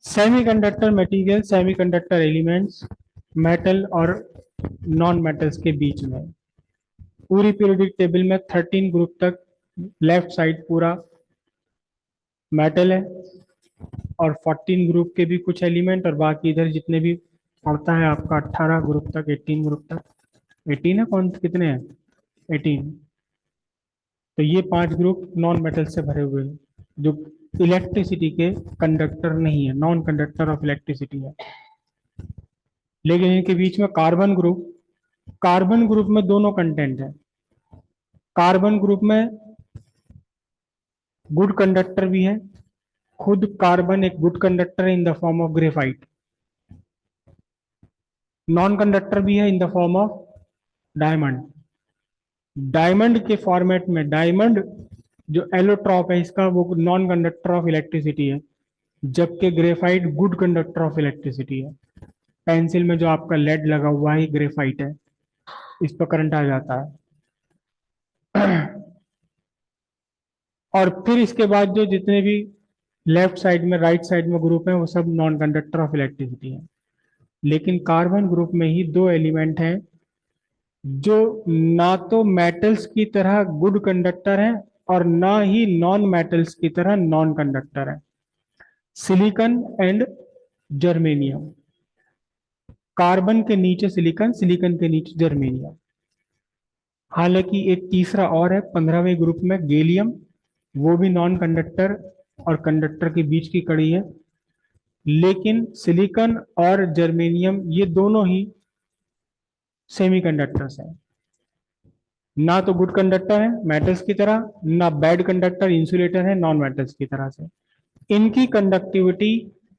Semiconductor material, semiconductor elements, metal और non metals के बीच में पूरी पीरियोडिक टेबल में 13 ग्रुप तक लेफ्ट साइड पूरा मेटल है और 14 ग्रुप के भी कुछ एलिमेंट, और बाकी इधर जितने भी पड़ता है आपका 18 ग्रुप तक, 18 ग्रुप तक। 18 है, कौन कितने हैं? 18। तो ये 5 ग्रुप नॉन मेटल से भरे हुए हैं जो इलेक्ट्रिसिटी के कंडक्टर नहीं है, नॉन कंडक्टर ऑफ इलेक्ट्रिसिटी है। लेकिन इनके बीच में कार्बन ग्रुप में दोनों कंटेंट है। कार्बन ग्रुप में गुड कंडक्टर भी है, खुद कार्बन एक गुड कंडक्टर है in the form of graphite. Non conductor भी है in the form of diamond. Diamond के फॉर्मेट में, डायमंड जो एलोट्रॉप है इसका, वो नॉन कंडक्टर ऑफ इलेक्ट्रिसिटी है, जबकि graphite good conductor of electricity है। पेंसिल में जो आपका लेड लगा हुआ है ग्रेफाइट है, इस पर करंट आ जाता है। और फिर इसके बाद जो जितने भी लेफ्ट साइड में, राइट साइड में ग्रुप है, वो सब नॉन कंडक्टर ऑफ इलेक्ट्रिसिटी है। लेकिन कार्बन ग्रुप में ही दो एलिमेंट हैं जो ना तो मेटल्स की तरह गुड कंडक्टर हैं और ना ही नॉन मेटल्स की तरह नॉन कंडक्टर हैं, सिलिकॉन एंड जर्मेनियम। कार्बन के नीचे सिलिकॉन, सिलिकॉन के नीचे जर्मेनियम। हालांकि एक तीसरा और है 15वें ग्रुप में, गैलियम। वो भी नॉन कंडक्टर और कंडक्टर के बीच की कड़ी है। लेकिन सिलिकॉन और जर्मेनियम ये दोनों ही सेमीकंडक्टर्स हैं। ना तो गुड कंडक्टर है मेटल्स की तरह, ना बैड कंडक्टर इंसुलेटर है नॉन मेटल्स की तरह से। इनकी कंडक्टिविटी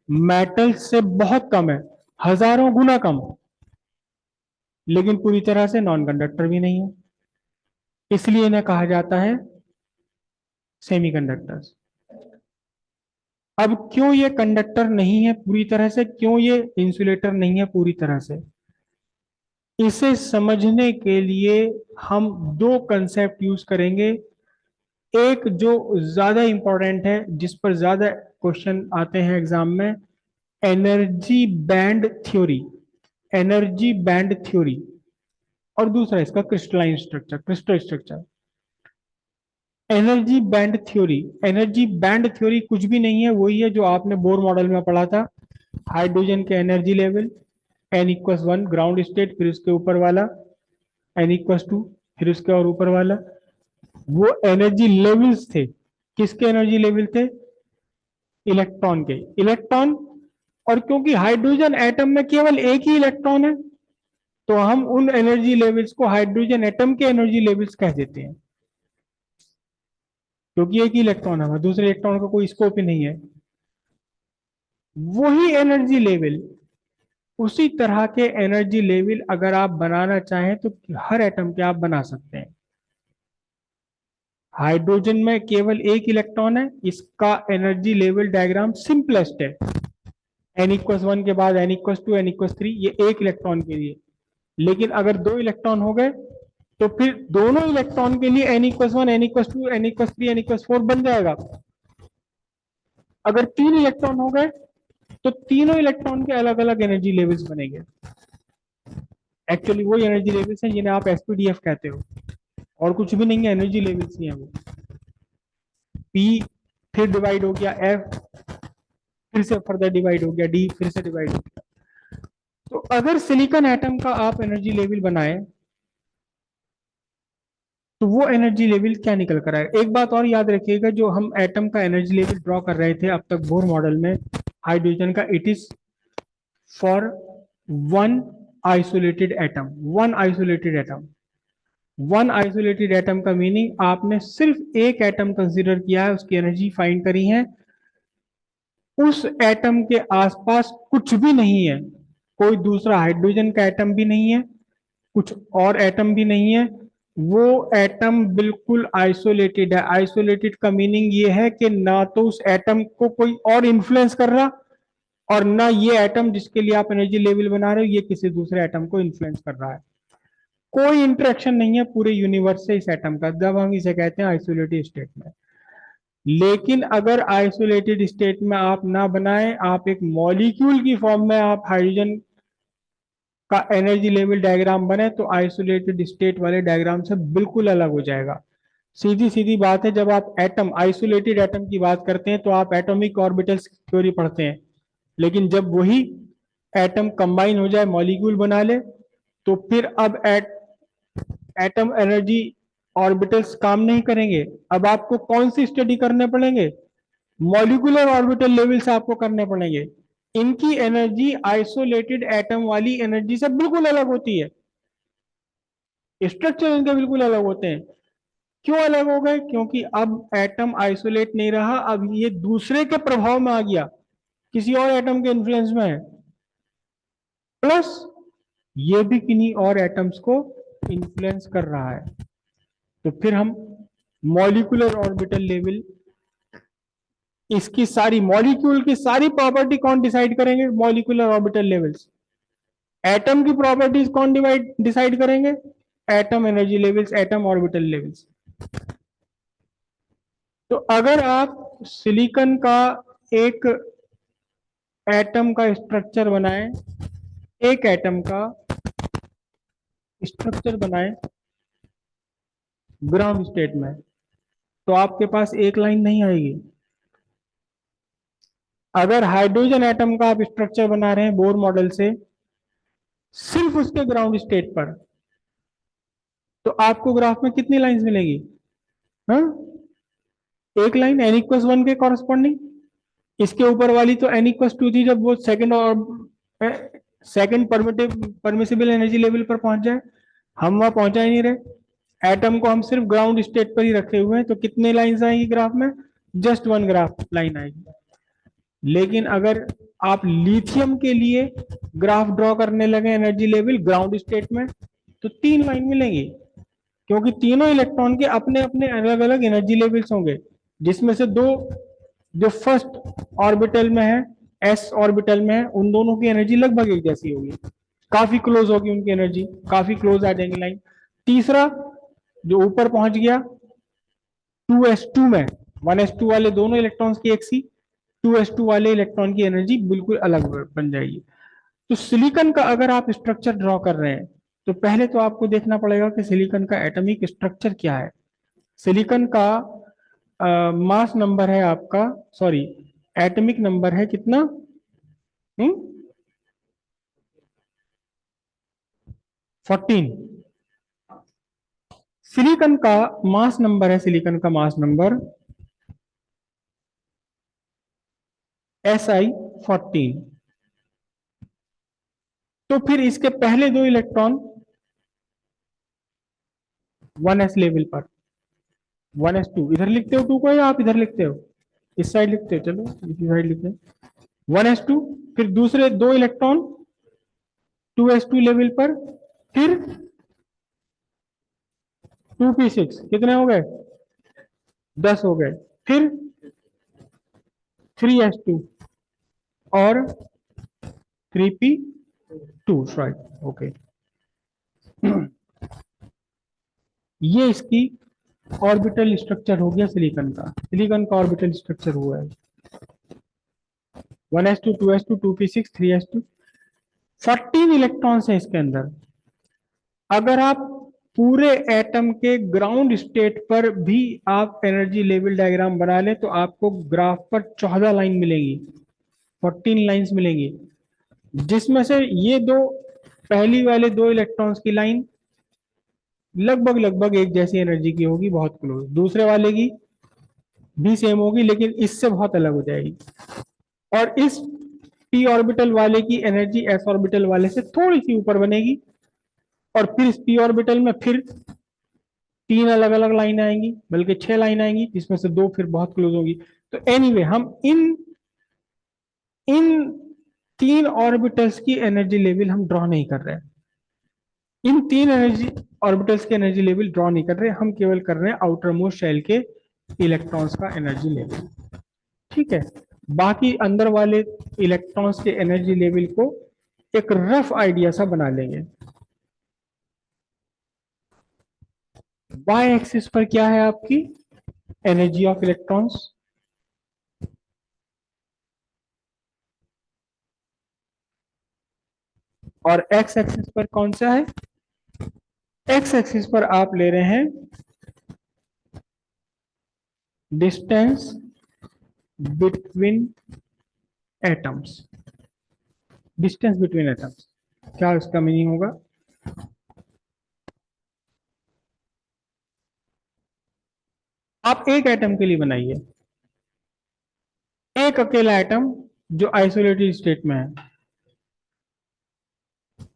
मेटल्स से बहुत कम है, हजारों गुना कम, लेकिन पूरी तरह से नॉन कंडक्टर भी नहीं है, इसलिए इन्हें कहा जाता है सेमीकंडक्टर्स। अब क्यों ये कंडक्टर नहीं है पूरी तरह से, क्यों ये इंसुलेटर नहीं है पूरी तरह से, इसे समझने के लिए हम दो कंसेप्ट यूज करेंगे। एक जो ज्यादा इंपॉर्टेंट है, जिस पर ज्यादा क्वेश्चन आते हैं एग्जाम में, energy band theory, energy band theory. और दूसरा इसका crystalline structure, crystal structure. Energy band theory, energy band theory कुछ भी नहीं है, वही है जो आपने बोर मॉडल में पढ़ा था। हाइड्रोजन के energy level n=1 ground state, फिर उसके ऊपर वाला n=2, फिर उसके और ऊपर वाला। वो एनर्जी लेवल्स थे। किसके एनर्जी लेवल थे? इलेक्ट्रॉन के। इलेक्ट्रॉन, और क्योंकि हाइड्रोजन एटम में केवल एक ही इलेक्ट्रॉन है, तो हम उन एनर्जी लेवल्स को हाइड्रोजन एटम के एनर्जी लेवल्स कह देते हैं, क्योंकि एक ही इलेक्ट्रॉन है, दूसरे इलेक्ट्रॉन का कोई स्कोप ही नहीं है। वही एनर्जी लेवल, उसी तरह के एनर्जी लेवल अगर आप बनाना चाहें तो हर एटम के आप बना सकते हैं। हाइड्रोजन में केवल एक इलेक्ट्रॉन है, इसका एनर्जी लेवल डायग्राम सिंपलेस्ट है। n=1 के बाद n=2, n=3, ये एक इलेक्ट्रॉन के लिए। लेकिन अगर दो इलेक्ट्रॉन हो गए तो फिर दोनों इलेक्ट्रॉन के लिए n=1, n=2, n=3, n=4 बन जाएगा। अगर तीन इलेक्ट्रॉन हो गए तो तीनों इलेक्ट्रॉन के अलग अलग एनर्जी लेवल्स बनेंगे। एक्चुअली वो एनर्जी लेवल्स हैं जिन्हें आप एसपीडीएफ कहते हो, और कुछ भी नहीं है, एनर्जी लेवल्स ही है वो। पी फिर डिवाइड हो गया एफ, फिर से फर्दर डिवाइड हो गया डी, फिर से डिवाइड हो गया। तो अगर सिलिकॉन एटम का आप एनर्जी लेवल बनाए तो वो एनर्जी लेवल क्या निकल कर आएगा? एक बात और याद रखिएगा, जो हम एटम का एनर्जी लेवल ड्रॉ कर रहे थे अब तक बोर मॉडल में हाइड्रोजन का, it is for one isolated atom. One isolated atom, one isolated atom का मीनिंग आपने सिर्फ एक एटम कंसीडर किया है, उसकी एनर्जी फाइंड करी है, उस एटम के आसपास कुछ भी नहीं है, कोई दूसरा हाइड्रोजन का एटम भी नहीं है, कुछ और एटम भी नहीं है, वो एटम बिल्कुल आइसोलेटेड है। आइसोलेटेड का मीनिंग ये है कि ना तो उस एटम को कोई और इन्फ्लुएंस कर रहा, और ना ये एटम जिसके लिए आप एनर्जी लेवल बना रहे हो ये किसी दूसरे एटम को इन्फ्लुएंस कर रहा है। कोई इंटरेक्शन नहीं है पूरे यूनिवर्स से इस एटम का, जब हम इसे कहते हैं आइसोलेटेड स्टेट में। लेकिन अगर आइसोलेटेड स्टेट में आप ना बनाएं, आप एक मॉलिक्यूल की फॉर्म में आप हाइड्रोजन का एनर्जी लेवल डायग्राम बने, तो आइसोलेटेड स्टेट वाले डायग्राम से बिल्कुल अलग हो जाएगा। सीधी सीधी बात है, जब आप एटम, आइसोलेटेड एटम की बात करते हैं तो आप एटॉमिक ऑर्बिटल्स थ्योरी पढ़ते हैं, लेकिन जब वही एटम कंबाइन हो जाए, मॉलिक्यूल बना ले, तो फिर अब एटम एनर्जी ऑर्बिटल्स काम नहीं करेंगे। अब आपको कौन सी स्टडी करने पड़ेंगे? मॉलिक्यूलर ऑर्बिटल लेवल से आपको करने पड़ेंगे। इनकी एनर्जी आइसोलेटेड एटम वाली एनर्जी से बिल्कुल अलग होती है, स्ट्रक्चर इनके बिल्कुल अलग होते हैं। क्यों अलग हो गए? क्योंकि अब एटम आइसोलेट नहीं रहा, अब ये दूसरे के प्रभाव में आ गया, किसी और एटम के इन्फ्लुएंस में है, प्लस ये भी किन्हीं और एटम्स को इन्फ्लुएंस कर रहा है। तो फिर हम मॉलिक्यूलर ऑर्बिटल लेवल, इसकी सारी मॉलिक्यूल की सारी प्रॉपर्टी कौन डिसाइड करेंगे? Molecular orbital levels. एटम की प्रॉपर्टीज कौन डिसाइड करेंगे? Atom energy levels, atom orbital levels. तो अगर आप सिलिकॉन का एक एटम का स्ट्रक्चर बनाएं, एक एटम का स्ट्रक्चर बनाएं ग्राउंड स्टेट में, तो आपके पास एक लाइन नहीं आएगी। अगर हाइड्रोजन एटम का आप स्ट्रक्चर बना रहे हैं बोर मॉडल से, सिर्फ उसके ग्राउंड स्टेट पर, तो आपको ग्राफ में कितनी लाइंस मिलेगी? हाँ, एक लाइन n इक्वस 1 के कॉरस्पॉन्डिंग। इसके ऊपर वाली तो n इक्वस 2 थी, जब वो सेकंड और सेकंड परमिसिबल एनर्जी लेवल पर पहुंच जाए। हम वहां पहुंचा ही नहीं रहे, एटम को हम सिर्फ ग्राउंड स्टेट पर ही रखे हुए हैं, तो कितने लाइंस आएंगी ग्राफ में? जस्ट वन ग्राफ लाइन आएगी। लेकिन अगर आप लिथियम के लिए ग्राफ ड्रॉ करने लगे एनर्जी लेवल ग्राउंड स्टेट में, तो तीन लाइन मिलेंगी, क्योंकि तीनों इलेक्ट्रॉन के अपने अपने अलग अलग एनर्जी लेवल्स होंगे, जिसमें से दो जो फर्स्ट ऑर्बिटल में है, एस ऑर्बिटल में है, उन दोनों की एनर्जी लगभग एक जैसी होगी, काफी क्लोज होगी उनकी एनर्जी, काफी क्लोज आ जाएंगी लाइन। तीसरा जो ऊपर पहुंच गया 2s2 में, 1s2 वाले दोनों इलेक्ट्रॉन्स की एक सी, 2s2 वाले इलेक्ट्रॉन की एनर्जी बिल्कुल अलग बन जाएगी। तो सिलिकॉन का अगर आप स्ट्रक्चर ड्रॉ कर रहे हैं, तो पहले तो आपको देखना पड़ेगा कि सिलिकॉन का एटॉमिक स्ट्रक्चर क्या है। सिलिकॉन का मास नंबर है आपका, सॉरी, एटॉमिक नंबर है कितना? 14। सिलिकॉन का मास नंबर है, सिलिकॉन का मास नंबर Si 14। तो फिर इसके पहले दो इलेक्ट्रॉन 1s लेवल पर, 1s2 इधर लिखते हो 2 को, या आप इधर लिखते हो, इस साइड लिखते हो? चलो इसी साइड लिखते हैं 1s2। फिर दूसरे दो इलेक्ट्रॉन 2s2 लेवल पर, फिर 2p6, कितने हो गए? 10 हो गए। फिर 3s2 और 3p2, राइट, ओके। ये इसकी ऑर्बिटल स्ट्रक्चर हो गया सिलिकॉन का। सिलिकॉन का ऑर्बिटल स्ट्रक्चर हुआ है 1s2 2s2 2p6 3s2, 14 electrons है इसके अंदर। अगर आप पूरे एटम के ग्राउंड स्टेट पर भी आप एनर्जी लेवल डायग्राम बना लें, तो आपको ग्राफ पर 14 लाइन मिलेंगी, 14 लाइंस मिलेंगी, जिसमें से ये दो पहली वाले दो इलेक्ट्रॉन्स की लाइन लगभग लगभग एक जैसी एनर्जी की होगी, बहुत क्लोज। दूसरे वाले की भी सेम होगी, लेकिन इससे बहुत अलग हो जाएगी। और इस p ऑर्बिटल वाले की एनर्जी s ऑर्बिटल वाले से थोड़ी सी ऊपर बनेगी, और फिर इस p ऑर्बिटल में फिर तीन अलग अलग लाइन आएंगी, बल्कि 6 लाइन आएंगी, जिसमें से दो फिर बहुत क्लोज होगी। तो एनीवे हम इन इन तीन ऑर्बिटल्स की एनर्जी लेवल हम ड्रॉ नहीं कर रहे हैं, इन तीन एनर्जी ऑर्बिटल्स के एनर्जी लेवल ड्रॉ नहीं कर रहे, हम केवल कर रहे हैं आउटर मोस्ट शेल के इलेक्ट्रॉन्स का एनर्जी लेवल। ठीक है, बाकी अंदर वाले इलेक्ट्रॉन्स के एनर्जी लेवल को एक रफ आइडिया सा बना लेंगे। वाई एक्सिस पर क्या है आपकी? एनर्जी ऑफ इलेक्ट्रॉन्स, और एक्स एक्सिस पर कौन सा है? एक्स एक्सिस पर आप ले रहे हैं distance between atoms. Distance between atoms क्या इसका मीनिंग होगा? आप एक एटम के लिए बनाइए, एक अकेला एटम जो आइसोलेटेड स्टेट में है,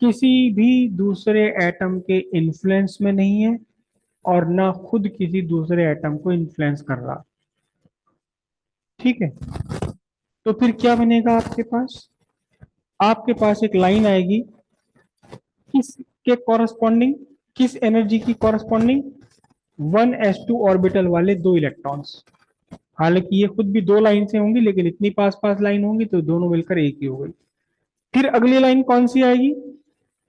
किसी भी दूसरे एटम के इन्फ्लुएंस में नहीं है और ना खुद किसी दूसरे एटम को इन्फ्लुएंस कर रहा। ठीक है, तो फिर क्या बनेगा आपके पास? आपके पास एक लाइन आएगी, किस के कॉरस्पॉन्डिंग, किस एनर्जी की कॉरस्पॉन्डिंग? 1s2 ऑर्बिटल वाले दो इलेक्ट्रॉन्स। हालांकि ये खुद भी दो लाइन से होंगी, लेकिन इतनी पास पास लाइन होंगी तो दोनों मिलकर एक ही हो गई। फिर अगली लाइन कौन सी आएगी?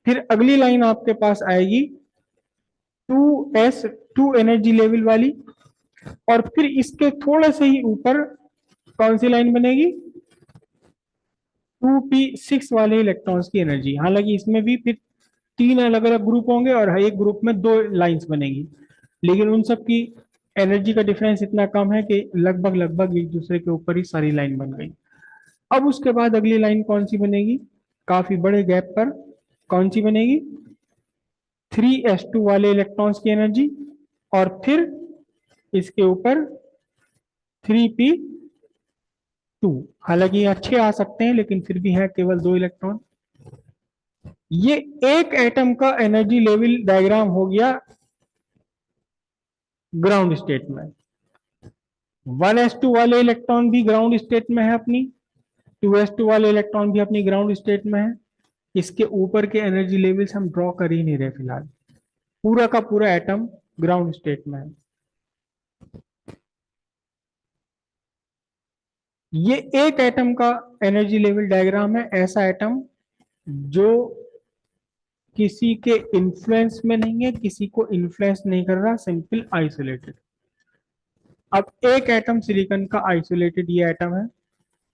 फिर अगली लाइन आपके पास आएगी 2s2 एनर्जी लेवल वाली, और फिर इसके थोड़े से ही ऊपर कौन सी लाइन बनेगी? 2p6 वाले इलेक्ट्रॉन्स की एनर्जी। हालांकि इसमें भी फिर तीन अलग अलग ग्रुप होंगे और हर एक ग्रुप में दो लाइंस बनेगी, लेकिन उन सब की एनर्जी का डिफरेंस इतना कम है कि लगभग लगभग एक दूसरे के ऊपर ही सारी लाइन बन गई। अब उसके बाद अगली लाइन कौन सी बनेगी? काफी बड़े गैप पर कौन सी बनेगी? 3s2 वाले इलेक्ट्रॉन्स की एनर्जी, और फिर इसके ऊपर 3p2। हालांकि ये अच्छे आ सकते हैं, लेकिन फिर भी है केवल दो इलेक्ट्रॉन। ये एक एटम का एनर्जी लेवल डायग्राम हो गया ग्राउंड स्टेट में। 1s2 वाले इलेक्ट्रॉन भी ग्राउंड स्टेट में है अपनी, 2s2 वाले इलेक्ट्रॉन भी अपनी ग्राउंड स्टेट में है। इसके ऊपर के एनर्जी लेवल्स हम ड्रॉ कर ही नहीं रहे फिलहाल। पूरा का पूरा एटम ग्राउंड स्टेट में है। ये एक एटम का एनर्जी लेवल डायग्राम है, ऐसा एटम जो किसी के इन्फ्लुएंस में नहीं है, किसी को इन्फ्लुएंस नहीं कर रहा, सिंपल आइसोलेटेड। अब एक एटम सिलिकॉन का आइसोलेटेड ये एटम है,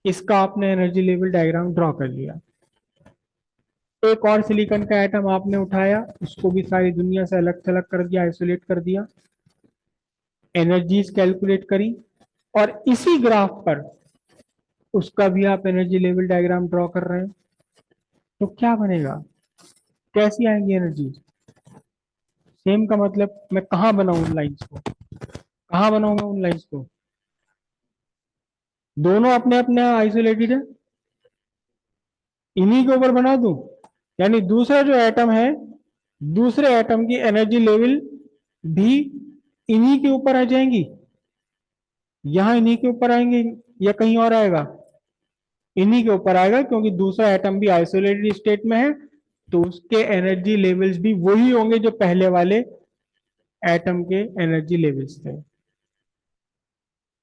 इसका आपने एनर्जी लेवल डायग्राम ड्रॉ कर लिया। एक और सिलिकॉन का एटम आपने उठाया, उसको भी सारी दुनिया से अलग थलग कर दिया, आइसोलेट कर दिया, एनर्जीज कैलकुलेट करी, और इसी ग्राफ पर उसका भी आप एनर्जी लेवल डायग्राम ड्रॉ कर रहे हैं। तो क्या बनेगा? कैसी आएंगी एनर्जी? सेम का मतलब मैं कहाँ बनाऊं उन लाइंस को? कहाँ बनाऊंगा उन लाइंस को? दोनों अपने अपने आइसोलेटेड है, इन्हीं के ऊपर बना दूं? यानी दूसरा जो एटम है, दूसरे एटम की एनर्जी लेवल भी इन्हीं के ऊपर आ जाएंगी? यहां इन्हीं के ऊपर आएंगे या कहीं और आएगा? इन्हीं के ऊपर आएगा, क्योंकि दूसरा एटम भी आइसोलेटेड स्टेट में है, तो उसके एनर्जी लेवल्स भी वही होंगे जो पहले वाले एटम के एनर्जी लेवल्स थे।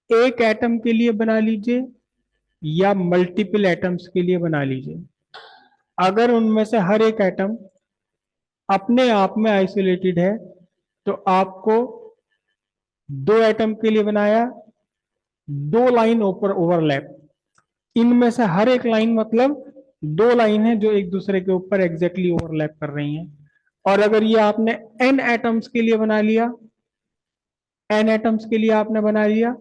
एक एटम के लिए बना लीजिए या मल्टीपल एटम्स के लिए बना लीजिए, अगर उनमें से हर एक एटम अपने आप में आइसोलेटेड है, तो आपको दो एटम के लिए बनाया, दो लाइन ऊपर ओवरलैप, इनमें से हर एक लाइन मतलब दो लाइन है जो एक दूसरे के ऊपर एग्जैक्टली ओवरलैप कर रही हैं। और अगर ये आपने एन एटम्स के लिए बना लिया, एन एटम्स के लिए आपने बना लिया,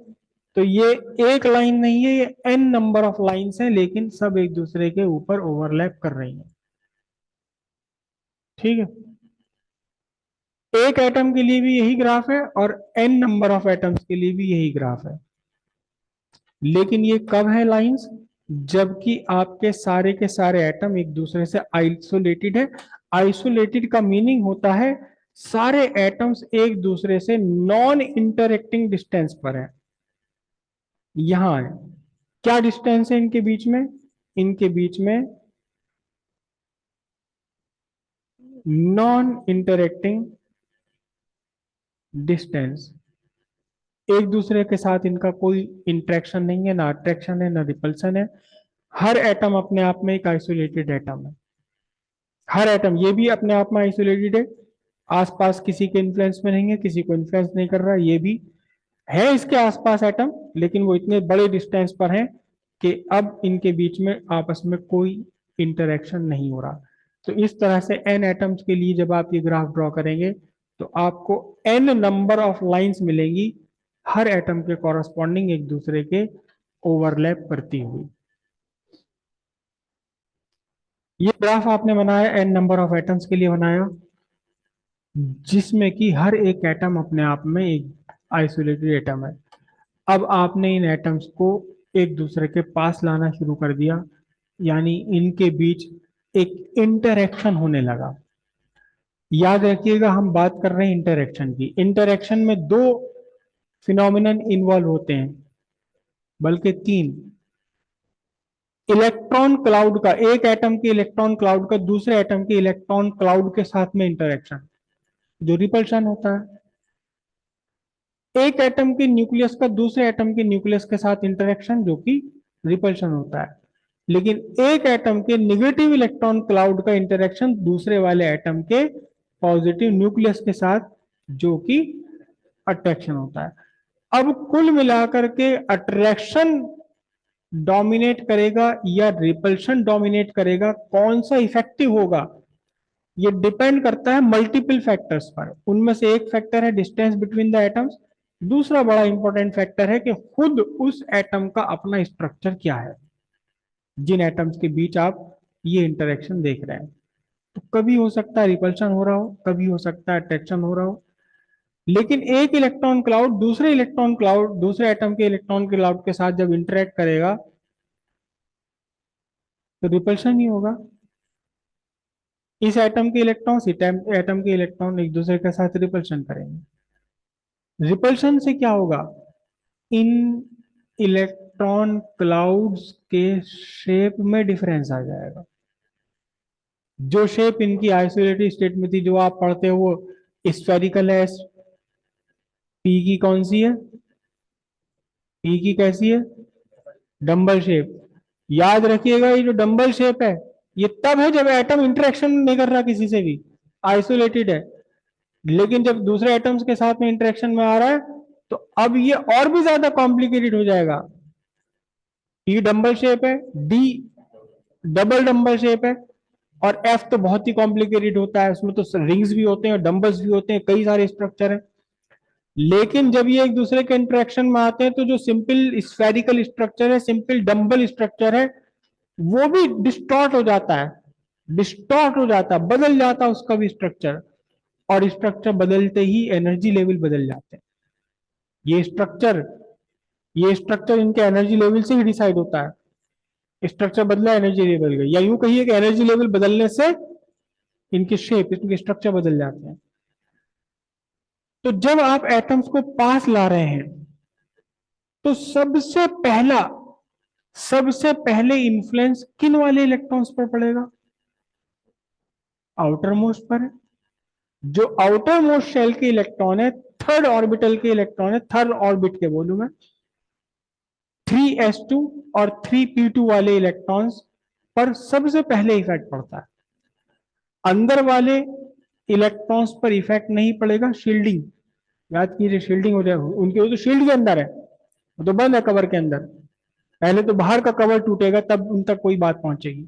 तो ये एक लाइन नहीं है, ये एन नंबर ऑफ लाइंस हैं, लेकिन सब एक दूसरे के ऊपर ओवरलैप कर रही हैं। ठीक है, एक एटम के लिए भी यही ग्राफ है और एन नंबर ऑफ एटम्स के लिए भी यही ग्राफ है। लेकिन ये कब है लाइंस? जबकि आपके सारे के सारे एटम एक दूसरे से आइसोलेटेड है। आइसोलेटेड का मीनिंग होता है सारे एटम्स एक दूसरे से नॉन इंटरेक्टिंग डिस्टेंस पर है। यहां है, क्या डिस्टेंस है इनके बीच में? इनके बीच में नॉन इंटरेक्टिंग डिस्टेंस। एक दूसरे के साथ इनका कोई इंटरेक्शन नहीं है, ना अट्रैक्शन है ना रिपल्सन है। हर एटम अपने आप में एक आइसोलेटेड एटम है। हर एटम ये भी अपने आप में आइसोलेटेड है, आसपास किसी के इन्फ्लुएंस में नहीं है, किसी को इन्फ्लुएंस नहीं कर रहा ये भी। है इसके आसपास एटम, लेकिन वो इतने बड़े डिस्टेंस पर हैं कि अब इनके बीच में आपस में कोई इंटरेक्शन नहीं हो रहा। तो इस तरह से एन एटम्स के लिए जब आप ये ग्राफ ड्रॉ करेंगे तो आपको एन नंबर ऑफ लाइंस मिलेंगी, हर एटम के कॉरस्पॉन्डिंग एक दूसरे के ओवरलैप करती हुई। ये ग्राफ आपने बनाया एन नंबर ऑफ एटम्स के लिए बनाया, जिसमें कि हर एक एटम अपने आप में एक आइसोलेटेड एटम है। अब आपने इन एटम्स को एक दूसरे के पास लाना शुरू कर दिया, यानी इनके बीच एक इंटरेक्शन होने लगा। याद रखिएगा हम बात कर रहे हैं इंटरेक्शन की। इंटरेक्शन में दो फिनोमिनन इन्वॉल्व होते हैं, बल्कि तीन। इलेक्ट्रॉन क्लाउड का, एक एटम के इलेक्ट्रॉन क्लाउड का दूसरे एटम के इलेक्ट्रॉन क्लाउड के साथ में इंटरेक्शन, जो रिपल्शन होता है। एक एटम के न्यूक्लियस का दूसरे एटम के न्यूक्लियस के साथ इंटरेक्शन, जो कि रिपल्शन होता है। लेकिन एक एटम के निगेटिव इलेक्ट्रॉन क्लाउड का इंटरेक्शन दूसरे वाले एटम के पॉजिटिव न्यूक्लियस के साथ, जो कि अट्रैक्शन होता है। अब कुल मिलाकर के अट्रैक्शन डोमिनेट करेगा या रिपल्शन डोमिनेट करेगा, कौन सा इफेक्टिव होगा, ये डिपेंड करता है मल्टीपल फैक्टर्स पर। उनमें से एक फैक्टर है डिस्टेंस बिटवीन द एटम्स, दूसरा बड़ा इंपॉर्टेंट फैक्टर है कि खुद उस एटम का अपना स्ट्रक्चर क्या है, जिन एटम्स के बीच आप ये इंटरेक्शन देख रहे हैं। तो कभी हो सकता है रिपल्शन हो रहा हो, कभी हो सकता है अट्रैक्शन हो रहा हो। लेकिन एक इलेक्ट्रॉन क्लाउड दूसरे इलेक्ट्रॉन क्लाउड, दूसरे एटम के इलेक्ट्रॉन क्लाउड के साथ जब इंटरेक्ट करेगा तो रिपल्शन ही होगा। इस एटम के इलेक्ट्रॉन इस एटम के इलेक्ट्रॉन एक दूसरे के साथ रिपल्शन करेंगे। रिपल्शन से क्या होगा, इन इलेक्ट्रॉन क्लाउड्स के शेप में डिफरेंस आ जाएगा। जो शेप इनकी आइसोलेटेड स्टेट में थी, जो आप पढ़ते हो वो स्फेरिकल है, पी की कौन सी है, पी की कैसी है, डंबल शेप। याद रखिएगा ये जो डंबल शेप है, ये तब है जब एटम इंटरेक्शन नहीं कर रहा किसी से भी, आइसोलेटेड है। लेकिन जब दूसरे एटम्स के साथ में इंटरेक्शन में आ रहा है तो अब ये और भी ज्यादा कॉम्प्लिकेटेड हो जाएगा। ई डंबल शेप है, डी डबल डंबल शेप है, और एफ तो बहुत ही कॉम्प्लिकेटेड होता है, उसमें तो रिंग्स भी होते हैं और डंबल्स भी होते हैं, कई सारे स्ट्रक्चर हैं। लेकिन जब ये एक दूसरे के इंटरेक्शन में आते हैं तो जो सिंपल स्फेरिकल स्ट्रक्चर है, सिंपल डंबल स्ट्रक्चर है, वो भी डिस्टॉर्ट हो जाता है, डिस्टॉर्ट हो जाता है, बदल जाता है उसका भी स्ट्रक्चर। और स्ट्रक्चर बदलते ही एनर्जी लेवल बदल जाते हैं। ये स्ट्रक्चर ये स्ट्रक्चर इनके एनर्जी लेवल से ही डिसाइड होता है। स्ट्रक्चर बदला, एनर्जी लेवल गई, या यूं कहिए कि एनर्जी लेवल बदलने से इनके शेप, इनके स्ट्रक्चर बदल जाते हैं। तो जब आप एटम्स को पास ला रहे हैं तो सबसे पहले इंफ्लुएंस किन वाले इलेक्ट्रॉन्स पर पड़ेगा, आउटर मोस्ट पर है। जो आउटर मोस्ट शेल के इलेक्ट्रॉन है, थर्ड ऑर्बिटल के इलेक्ट्रॉन है, थर्ड ऑर्बिट के वॉल्यूम है, 3s2 और 3p2 वाले इलेक्ट्रॉन्स पर सबसे पहले इफेक्ट पड़ता है। अंदर वाले इलेक्ट्रॉन्स पर इफेक्ट नहीं पड़ेगा, शील्डिंग, याद कीजिए शील्डिंग हो जाए उनके, वो तो शील्ड के अंदर है, वो तो बंद है कवर के अंदर। पहले तो बाहर का कवर टूटेगा तब उन तक कोई बात पहुंचेगी।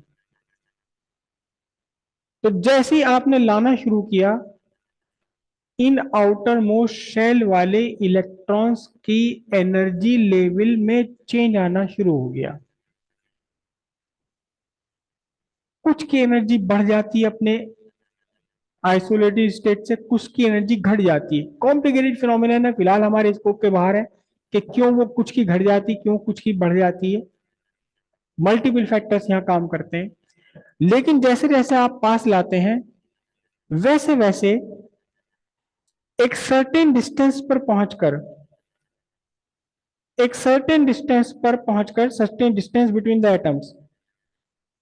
तो जैसे ही आपने लाना शुरू किया, इन आउटर मोस्ट शेल वाले इलेक्ट्रॉन्स की एनर्जी लेवल में चेंज आना शुरू हो गया। कुछ की एनर्जी बढ़ जाती है अपने आइसोलेटेड स्टेट से, कुछ की एनर्जी घट जाती है। कॉम्प्लिकेटेड फिनोमिना है, फिलहाल हमारे स्कोप के बाहर है कि क्यों वो कुछ की घट जाती, क्यों कुछ की बढ़ जाती है। मल्टीपल फैक्टर्स यहाँ काम करते हैं। लेकिन जैसे जैसे आप पास लाते हैं, वैसे वैसे एक सर्टेन डिस्टेंस पर पहुंचकर, certain distance between the atoms,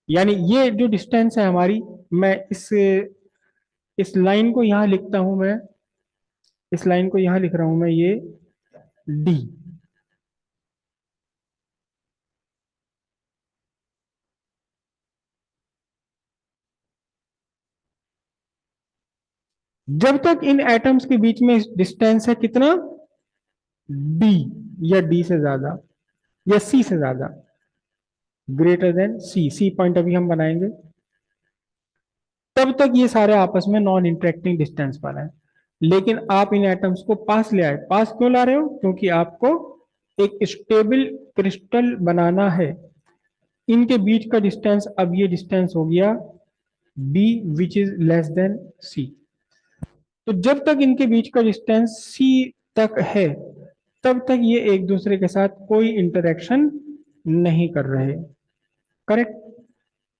यानी ये जो डिस्टेंस है हमारी, मैं इस लाइन को यहां लिखता हूं, मैं इस लाइन को यहां लिख रहा हूं मैं, ये डी। जब तक इन एटम्स के बीच में डिस्टेंस है कितना, डी या डी से ज्यादा या सी से ज्यादा, ग्रेटर देन सी, सी पॉइंट अभी हम बनाएंगे, तब तक ये सारे आपस में नॉन इंटरेक्टिंग डिस्टेंस पर है। लेकिन आप इन एटम्स को पास ले आए, पास क्यों ला रहे हो? क्योंकि आपको एक स्टेबल क्रिस्टल बनाना है। इनके बीच का डिस्टेंस, अब ये डिस्टेंस हो गया B which is less than C. तो जब तक इनके बीच का डिस्टेंस सी तक है, तब तक ये एक दूसरे के साथ कोई इंटरेक्शन नहीं कर रहे। करेक्ट।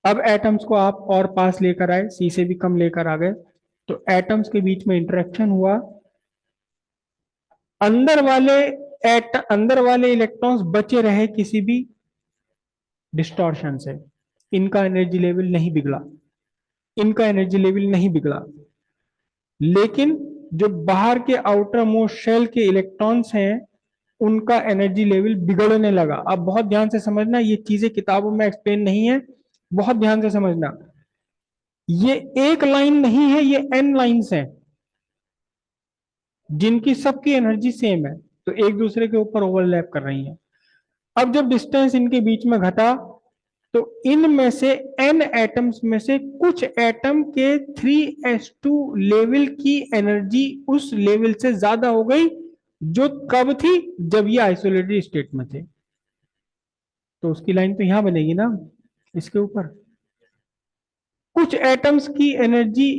अब एटम्स को आप और पास लेकर आए, सी से भी कम लेकर आ गए, तो एटम्स के बीच में इंटरेक्शन हुआ। अंदर वाले अंदर वाले इलेक्ट्रॉन्स बचे रहे किसी भी डिस्टॉर्शन से, इनका एनर्जी लेवल नहीं बिगड़ा, इनका एनर्जी लेवल नहीं बिगड़ा। लेकिन जो बाहर के आउटर मोस्ट शेल के इलेक्ट्रॉन्स हैं, उनका एनर्जी लेवल बिगड़ने लगा। अब बहुत ध्यान से समझना, ये चीजें किताबों में एक्सप्लेन नहीं है, बहुत ध्यान से समझना। ये एक लाइन नहीं है, ये एन लाइंस हैं जिनकी सबकी एनर्जी सेम है, तो एक दूसरे के ऊपर ओवरलैप कर रही है। अब जब डिस्टेंस इनके बीच में घटा, तो इनमें से एन एटम्स में से कुछ एटम के 3s2 लेवल की एनर्जी उस लेवल से ज्यादा हो गई, जो कब थी? जब ये आइसोलेटेड स्टेट में थे। तो उसकी लाइन तो यहां बनेगी ना, इसके ऊपर। कुछ एटम्स की एनर्जी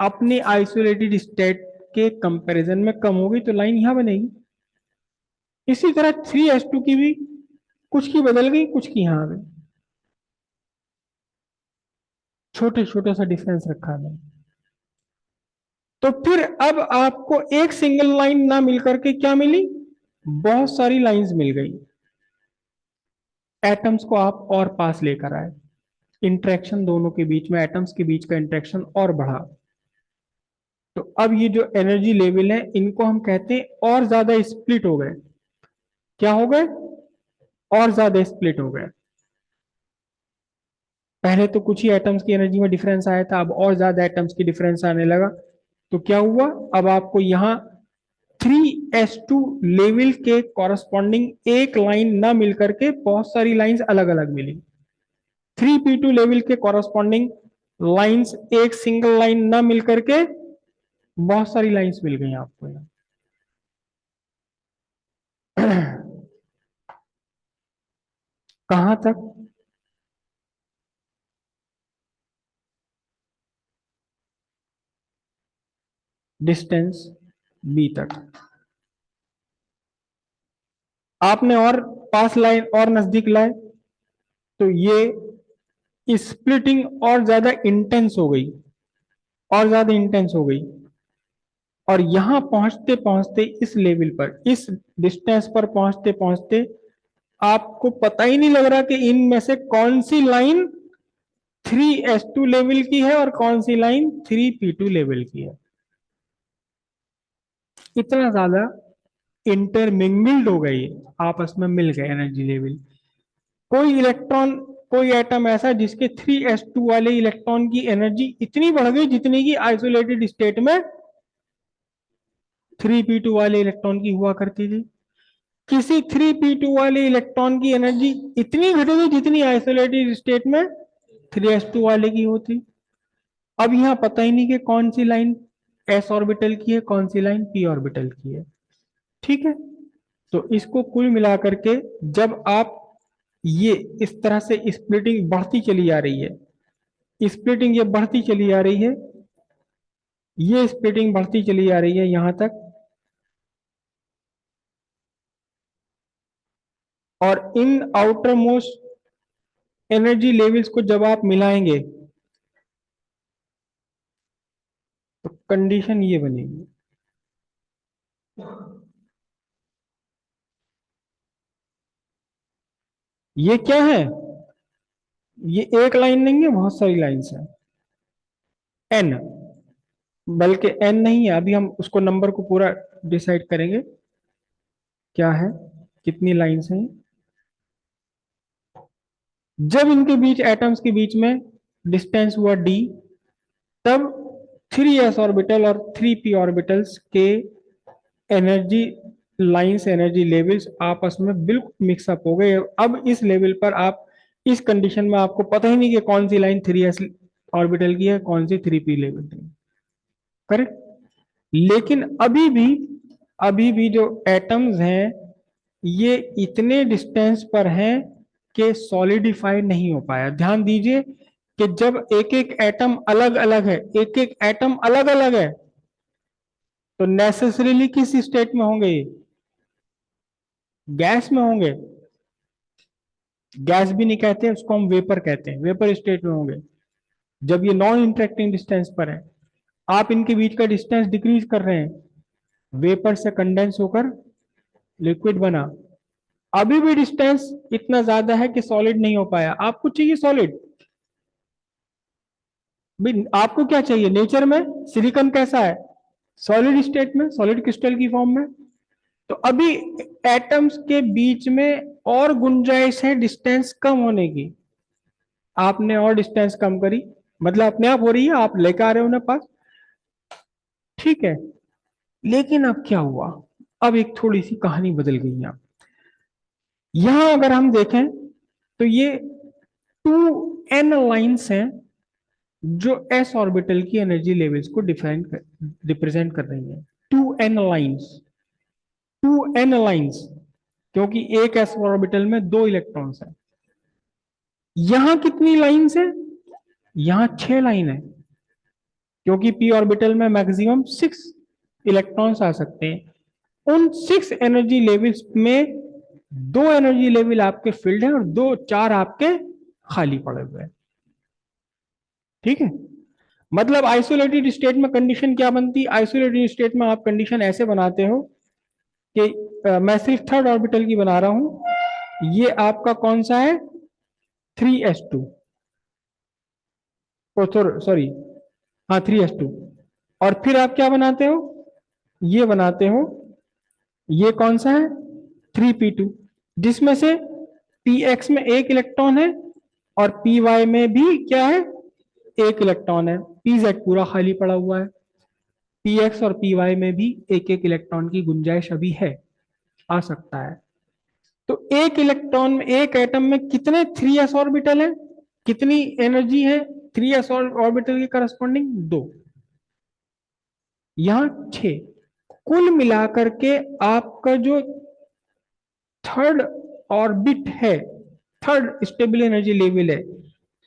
अपने आइसोलेटेड स्टेट के कंपैरिजन में कम होगी, तो लाइन यहां बनेगी। इसी तरह 3s2 की भी कुछ की बदल गई, कुछ की यहां आ गई, छोटे छोटे सा डिफरेंस रखा है। तो फिर अब आपको एक सिंगल लाइन ना मिलकर के क्या मिली? बहुत सारी लाइंस मिल गई। एटम्स को आप और पास लेकर आए, इंटरेक्शन दोनों के बीच में, एटम्स के बीच का इंटरेक्शन और बढ़ा। तो अब ये जो एनर्जी लेवल है, इनको हम कहते हैं और ज्यादा स्प्लिट हो गए। क्या हो गए? और ज्यादा स्प्लिट हो गए। पहले तो कुछ ही एटम्स की एनर्जी में डिफरेंस आया था, अब और ज्यादा एटम्स की डिफरेंस आने लगा। तो क्या हुआ? अब आपको यहां 3s2 लेवल के कॉरस्पॉन्डिंग एक लाइन ना मिलकर के बहुत सारी लाइंस अलग अलग मिली। 3p2 लेवल के कॉरस्पॉन्डिंग लाइंस एक सिंगल लाइन ना मिलकर के बहुत सारी लाइंस मिल गई आपको यहाँ। कहां तक? डिस्टेंस बी तक। आपने और पास लाइन और नजदीक लाए, तो ये स्प्लिटिंग और ज्यादा इंटेंस हो गई, और ज्यादा इंटेंस हो गई। और यहां पहुंचते पहुंचते इस लेवल पर, इस डिस्टेंस पर पहुंचते पहुंचते आपको पता ही नहीं लग रहा कि इनमें से कौन सी लाइन 3s2 लेवल की है और कौन सी लाइन 3p2 लेवल की है। इतना ज्यादा इंटरमिंगल्ड हो गई, आपस में मिल गए एनर्जी लेवल। कोई इलेक्ट्रॉन, कोई एटम ऐसा जिसके 3s2 वाले इलेक्ट्रॉन की एनर्जी इतनी बढ़ गई जितनी की आइसोलेटेड स्टेट में 3p2 वाले इलेक्ट्रॉन की हुआ करती थी। किसी 3p2 वाले इलेक्ट्रॉन की एनर्जी इतनी घट गई जितनी आइसोलेटेड स्टेट में 3s2 वाले की होती। अब यहां पता ही नहीं कि कौन सी लाइन s ऑर्बिटल की है, कौन सी लाइन p ऑर्बिटल की है। ठीक है। तो इसको कुल मिलाकर के जब आप ये इस तरह से स्प्लिटिंग बढ़ती चली जा रही है, स्प्लिटिंग ये बढ़ती चली जा रही है, ये स्प्लिटिंग बढ़ती चली जा रही है यहां तक, और इन आउटर मोस्ट एनर्जी लेवल्स को जब आप मिलाएंगे, तो कंडीशन ये बनेगी। ये क्या है? ये एक लाइन नहीं है, बहुत सारी लाइंस है। एन, बल्कि एन नहीं है, अभी हम उसको नंबर को पूरा डिसाइड करेंगे क्या है, कितनी लाइंस हैं। जब इनके बीच, एटम्स के बीच में डिस्टेंस हुआ d, तब 3s ऑर्बिटल और 3p ऑर्बिटल्स के एनर्जी लाइंस एनर्जी लेवल्स आपस में बिल्कुल मिक्सअप हो गए। अब इस लेवल पर आप इस कंडीशन में आपको पता ही नहीं कि कौन सी लाइन 3s ऑर्बिटल की है, कौन सी 3p लेवल की। करेक्ट। लेकिन अभी भी जो एटम्स हैं ये इतने डिस्टेंस पर हैं कि सॉलिडिफाई नहीं हो पाया। ध्यान दीजिए कि जब एक एक एटम अलग अलग है, एक एक एटम अलग अलग है, तो नेसेसरीली किस स्टेट में होंगे ये? गैस में होंगे। गैस भी नहीं कहते, उसको हम वेपर कहते हैं, वेपर स्टेट में होंगे जब ये नॉन इंटरेक्टिंग डिस्टेंस पर है। आप इनके बीच का डिस्टेंस डिक्रीज कर रहे हैं, वेपर से कंडेंस होकर लिक्विड बना। अभी भी डिस्टेंस इतना ज्यादा है कि सॉलिड नहीं हो पाया। आपको चाहिए सॉलिड, आपको क्या चाहिए? नेचर में सिलिकॉन कैसा है? सॉलिड स्टेट में, सॉलिड क्रिस्टल की फॉर्म में। तो अभी एटम्स के बीच में और गुंजाइश है डिस्टेंस कम होने की। आपने और डिस्टेंस कम करी, मतलब अपने आप हो रही है, आप लेकर आ रहे हो ना पास, ठीक है। लेकिन अब क्या हुआ? अब एक थोड़ी सी कहानी बदल गई यहाँ। यहां अगर हम देखें तो ये 2n लाइंस हैं जो s ऑर्बिटल की एनर्जी लेवल्स को डिफाइन रिप्रेजेंट कर रही हैं। 2n लाइंस, 2n लाइंस, क्योंकि एक s ऑर्बिटल में 2 इलेक्ट्रॉन्स हैं। यहां कितनी लाइंस है? यहां 6 लाइन है, क्योंकि p ऑर्बिटल में मैक्सिमम 6 इलेक्ट्रॉन्स आ सकते हैं। उन 6 एनर्जी लेवल्स में 2 एनर्जी लेवल आपके फील्ड है और 4 आपके खाली पड़े हुए हैं। ठीक है। मतलब आइसोलेटेड स्टेट में कंडीशन क्या बनती? आइसोलेटेड स्टेट में आप कंडीशन ऐसे बनाते हो कि मैं सिर्फ थर्ड ऑर्बिटल की बना रहा हूं। ये आपका कौन सा है? 3s2, सॉरी, हाँ 3s2। और फिर आप क्या बनाते हो? ये बनाते हो, ये कौन सा है? 3p2, जिसमें से px में एक इलेक्ट्रॉन है और py में भी क्या है? एक इलेक्ट्रॉन है। pz पूरा खाली पड़ा हुआ है। px और py में भी एक एक इलेक्ट्रॉन की गुंजाइश अभी है, आ सकता है। तो एक इलेक्ट्रॉन में, एक एटम में कितने 3s ऑर्बिटल है? कितनी एनर्जी है 3s ऑर्बिटल के करस्पॉन्डिंग? 2। यहां 6। कुल मिलाकर के आपका जो थर्ड ऑर्बिट है, थर्ड स्टेबल एनर्जी लेवल है,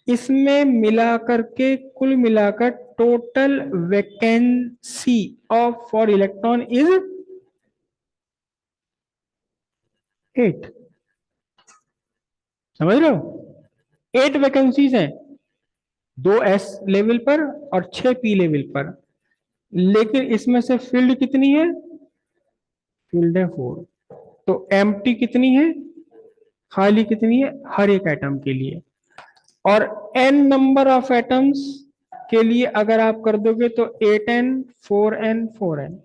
इसमें मिलाकर के कुल मिलाकर total vacancy of for electron is 8। समझ रहे हो? 8 वैकेंसीज हैं, 2 एस लेवल पर और 6 पी लेवल पर। लेकिन इसमें से फील्ड कितनी है? फील्ड है 4। तो एम्प्टी कितनी है? खाली कितनी है हर एक एटम के लिए? और n नंबर ऑफ एटम्स के लिए अगर आप कर दोगे तो 8n 4n 4n।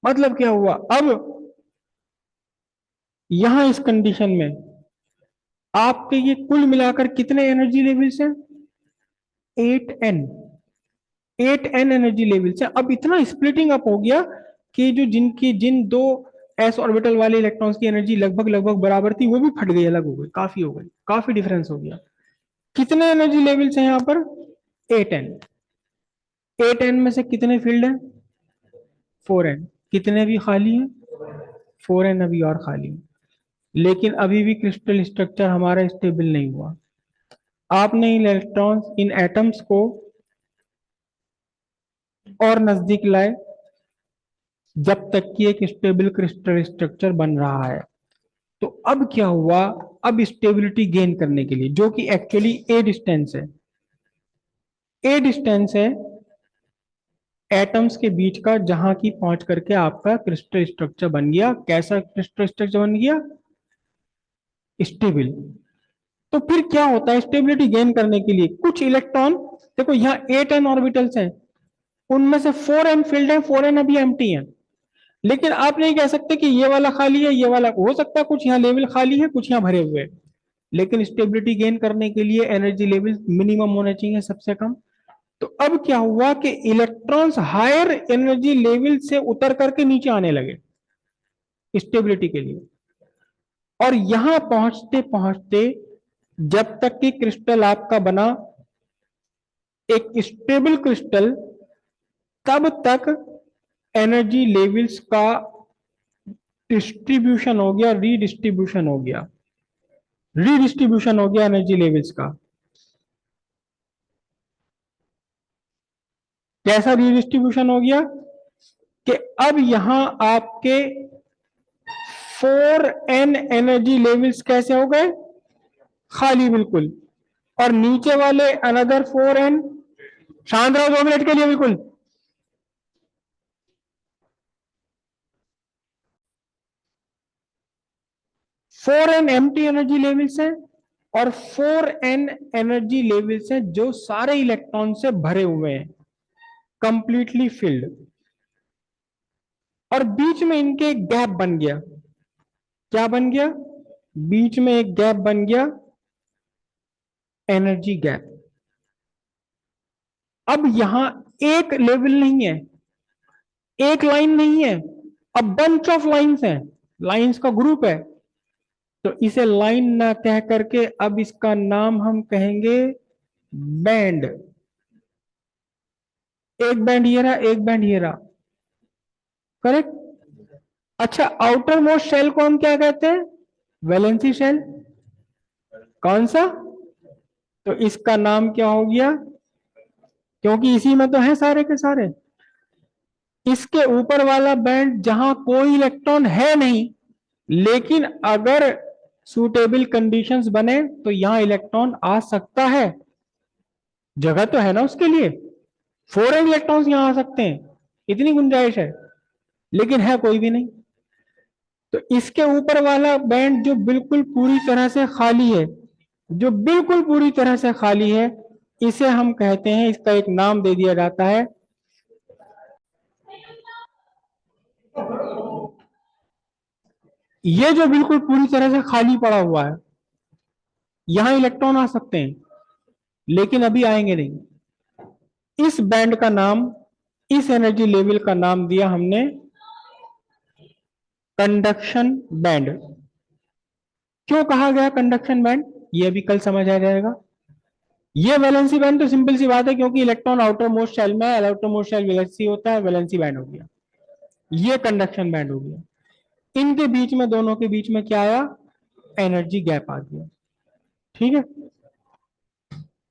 मतलब क्या हुआ? अब यहां इस कंडीशन में आपके ये कुल मिलाकर कितने एनर्जी लेवल्स हैं? 8n, 8n एनर्जी लेवल्स हैं। अब इतना स्प्लिटिंग अप हो गया कि जो जिन 2 एस ऑर्बिटल वाले इलेक्ट्रॉन्स की एनर्जी लगभग लगभग बराबर थी, वो भी फट गई, अलग हो गई, काफी हो गई, काफी डिफरेंस हो गया। कितने एनर्जी लेवल्स हैं यहां पर? 8n। 8n में से कितने फील्ड हैं? 4n। कितने भी खाली हैं? 4n अभी और खाली है। लेकिन अभी भी क्रिस्टल स्ट्रक्चर हमारा स्टेबल नहीं हुआ। आपने इलेक्ट्रॉन्स इन एटम्स को और नजदीक लाए जब तक कि एक स्टेबल क्रिस्टल स्ट्रक्चर बन रहा है। तो अब क्या हुआ? अब स्टेबिलिटी गेन करने के लिए, जो कि एक्चुअली ए डिस्टेंस है, ए डिस्टेंस है एटम्स के बीच का, जहां की पहुंच करके आपका क्रिस्टल स्ट्रक्चर बन गया। कैसा क्रिस्टल स्ट्रक्चर बन गया? स्टेबल। तो फिर क्या होता है स्टेबिलिटी गेन करने के लिए? कुछ इलेक्ट्रॉन, देखो यहाँ 8n ऑर्बिटल्स हैं, उनमें से 4n फील्ड है, 4n अभी एम्प्टी है। लेकिन आप नहीं कह सकते कि ये वाला खाली है, ये वाला, हो सकता है कुछ यहाँ लेवल खाली है, कुछ यहाँ भरे हुए हैं। लेकिन स्टेबिलिटी गेन करने के लिए एनर्जी लेवल मिनिमम होना चाहिए सबसे कम। तो अब क्या हुआ कि इलेक्ट्रॉन्स हायर एनर्जी लेवल से उतर करके नीचे आने लगे स्टेबिलिटी के लिए। और यहां पहुंचते पहुंचते जब तक कि क्रिस्टल आपका बना एक स्टेबल क्रिस्टल, तब तक एनर्जी लेवल्स का डिस्ट्रीब्यूशन हो गया, रीडिस्ट्रीब्यूशन हो गया, रीडिस्ट्रीब्यूशन हो गया एनर्जी लेवल्स का। कैसा रीडिस्ट्रीब्यूशन हो गया कि अब यहां आपके 4n एनर्जी लेवल्स कैसे हो गए, खाली बिल्कुल, और नीचे वाले अनदर 4n, शांत रहो 2 मिनट के लिए बिल्कुल। 4n एम्प्टी एनर्जी लेवल्स है और 4n एनर्जी लेवल्स है जो सारे इलेक्ट्रॉन से भरे हुए हैं, कंप्लीटली फिल्ड। और बीच में इनके एक गैप बन गया। क्या बन गया? बीच में एक गैप बन गया, एनर्जी गैप। अब यहां एक लेवल नहीं है, एक लाइन नहीं है, अब बंच ऑफ लाइंस हैं, लाइंस का ग्रुप है। तो इसे लाइन ना कह करके अब इसका नाम हम कहेंगे बैंड। एक बैंड ये रहा, एक बैंड ये रहा, करेक्ट। अच्छा, आउटर मोस्ट शेल को हम क्या कहते हैं? Valency shell. कौन सा? तो इसका नाम क्या हो गया? क्योंकि इसी में तो है सारे के सारे। इसके ऊपर वाला बैंड जहां कोई इलेक्ट्रॉन है नहीं, लेकिन अगर सूटेबल कंडीशंस बने तो यहां इलेक्ट्रॉन आ सकता है, जगह तो है ना उसके लिए। 4n इलेक्ट्रॉन्स यहां आ सकते हैं, इतनी गुंजाइश है, लेकिन है कोई भी नहीं। तो इसके ऊपर वाला बैंड जो बिल्कुल पूरी तरह से खाली है, जो बिल्कुल पूरी तरह से खाली है, इसे हम कहते हैं, इसका एक नाम दे दिया जाता है, ये जो बिल्कुल पूरी तरह से खाली पड़ा हुआ है, यहां इलेक्ट्रॉन आ सकते हैं लेकिन अभी आएंगे नहीं। इस बैंड का नाम, इस एनर्जी लेवल का नाम दिया हमने कंडक्शन बैंड। क्यों कहा गया कंडक्शन बैंड, ये अभी कल समझ आ जाएगा। ये वैलेंसी बैंड तो सिंपल सी बात है, क्योंकि इलेक्ट्रॉन आउटर मोस्ट शेल में, आउटर मोस्ट शेल वैलेंसी होता है, वैलेंसी बैंड हो गया। ये कंडक्शन बैंड हो गया। इनके बीच में, दोनों के बीच में क्या आया? एनर्जी गैप आ गया। ठीक है।